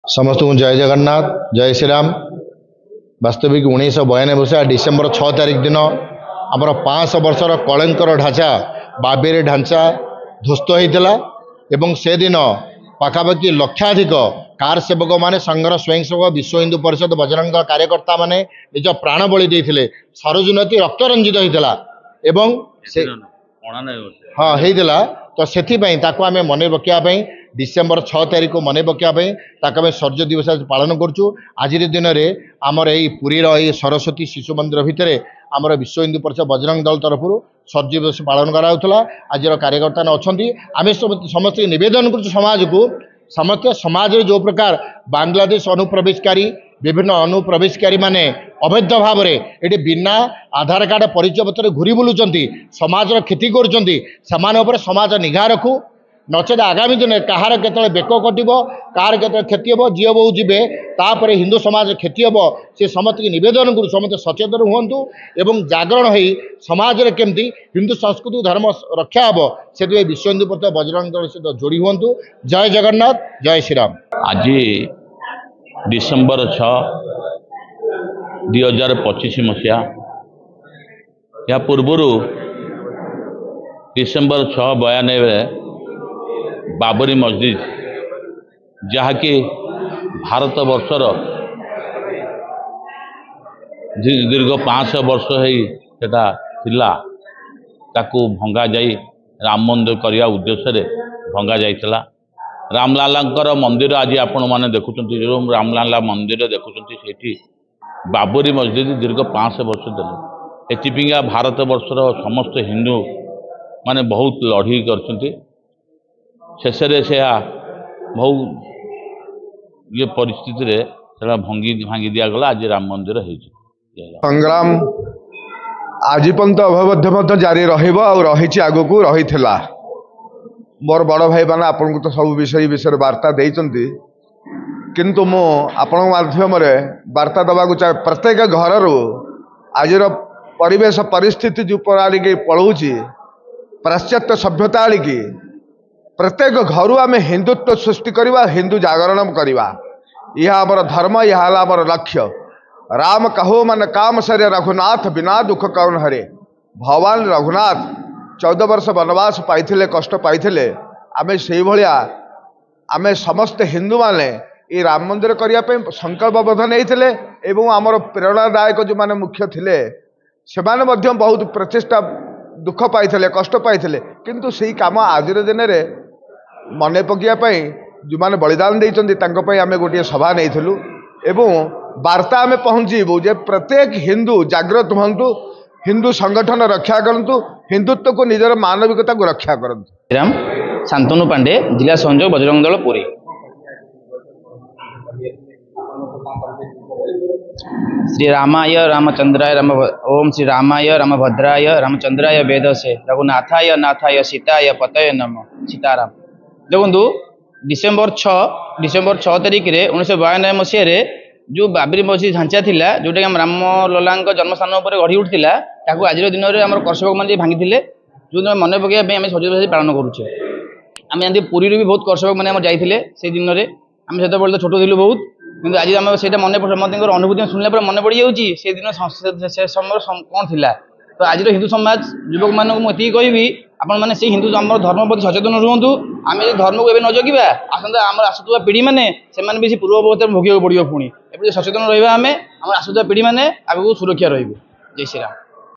समस्त को जय जगन्नाथ जय श्री राम। वास्तविक 1992 मसीहा डिसेम्बर 6 तारिख दिन आमर 500 वर्षर कलंकर ढांचा बाबेरी ढांचा ध्वस्त होता एवं से दिन पाखापाखि लक्षाधिक कार सेवक माने संघर स्वयंसेवक विश्व हिंदू परिषद बजरंग कार्यकर्ता माने निज प्राण बलि देते सरोजुनती रक्त रंजित होता एवं हाँ होता तो से आम मन रखापी डिसेम्बर 6 तारिख को मन रखापी आम शौर्य दिवस पालन करुँ। आज दिन में आमर यही पुरीर यही सरस्वती शिशु मंदिर भितर आमर विश्व हिंदू परिषद बजरंग दल तरफ शौर्य दिवस पालन कराला। आज कार्यकर्ता अच्छा आम समस्त नवेदन कर समाज को समस्त समाज जो प्रकार बांग्लादेश अनुप्रवेशकारी विभिन्न अनुप्रवेशकारी माने अवैध भाव में ये बिना आधार कार्ड परिचय पत्र घूरी बुलूं समाज क्षति कर समाज निघा रखू नचेत आगामी दिन कहार केतले बेक कटिब कार केतले क्षति हम झील बहु जीवे तापर हिंदू समाज क्षति हम से समस्त की नवेदन करूँ समस्त सचेतन हूँ एवं जागरण हो समाज रे केमती हिंदू संस्कृति धर्म रक्षा हम से विश्व हिंदू परिषद बजरंग दल सहित जोड़ी हूँ। जय जगन्नाथ जय श्री राम। आज डिसेम्बर 6 2025 मसीहा या पूर्वर डिसेम्बर 6 92 बाबरी मस्जिद जहाँकि भारत वर्षर दीर्घ 500 वर्ष होता भंगा जाई राम मंदिर करने उद्देश्य भंगा जाइतला। रामलालांकर मंदिर आज आपण मैंने देखुं जो रामलाला मंदिर देखुं से बाबरी मस्जिद दीर्घ 500 वर्ष दिले एथिपिंगा भारत वर्षर समस्त हिंदू माने बहुत लड़ी कर शेष से बहुत ये परिस्थिति रे भांगी दिगला। आज राम मंदिर हो संग्राम आज पर्यंत अभवध्य जारी रही आग को रही मोर बड़ भाई मैंने आपन को तो सब विषय वार्ता देइचंती किंतु मो आपण माध्यम वार्ता देवा चाहे प्रत्येक घर रू आज परिवेश परिस्थिति जो आड़िकी पलाऊँच पाश्चात्य सभ्यता आड़िकी प्रत्येक घर आम हिंदुत्व सृष्टि करवा हिंदू जागरण करवा यह आमर धर्म यह आमर लक्ष्य। राम कहो मन काम सरे रघुनाथ बिना दुख कौन हरे। भगवान रघुनाथ 14 वर्ष वनवास पाइथिले कष्ट पाइथिले आमे से भलिया आमे समस्त हिंदू माने ये राम मंदिर करने संकल्पबद्ध नहीं एवं आमर प्रेरणादायक जो माने मुख्य थिले से माने मध्य बहुत प्रचेष्टा दुख पाइथिले कष्ट पाइथिले किंतु सही काम आज दिन में मन पकाई जो मैंने बलिदान देते आम गोटे सभा नहीं एवं वार्ता आम पहुँचबू जे प्रत्येक हिंदू जागृत हूँ हिंदू संगठन रक्षा करूँ हिंदुत्व को निजर मानविकता को रक्षा करूँ। राम शांतनु पांडे जिला संयोजक बजरंग दल पुरी। श्री रामाय रामचंद्राय राम ओम श्री रामाय रामभद्राय रामचंद्राय वेदसे रघुनाथाय नाथाय सीताय पतये नमः सीताराम। देखु डिसेम्बर 6 तारिख में 1992 मसीह जो बाबरी मस्जिद ढांचा थिला जोटा कि राम लला जन्मस्थान पर गढ़ी उठिला ताकू आज दिन में आम कर्षक मैंने भांगी जो दिन मन पकाई आम सजीव पालन करुचे। आम जानते पुरी भी बहुत कर्षक मैंने जाइए से दिन में आम से छोट थी बहुत किंतु आज आम से मन अनुभूति शुणिला मन पड़ जाऊँगी से दिन से समय कौन थी। तो आज हिंदू समाज युवक मानक मुझे कहि आपण मैंने से हिंदू आम धर्म प्रति सचेतन रुहतु आम धर्म को न जगिबा आसंता आम आसुवा पीढ़ी मैंने से पूर्ववर्त भोग पड़ो पुणी ए सचेतन रहा आम आसुवा पीढ़ी मैंने आगे सुरक्षा रही। जय श्री राम।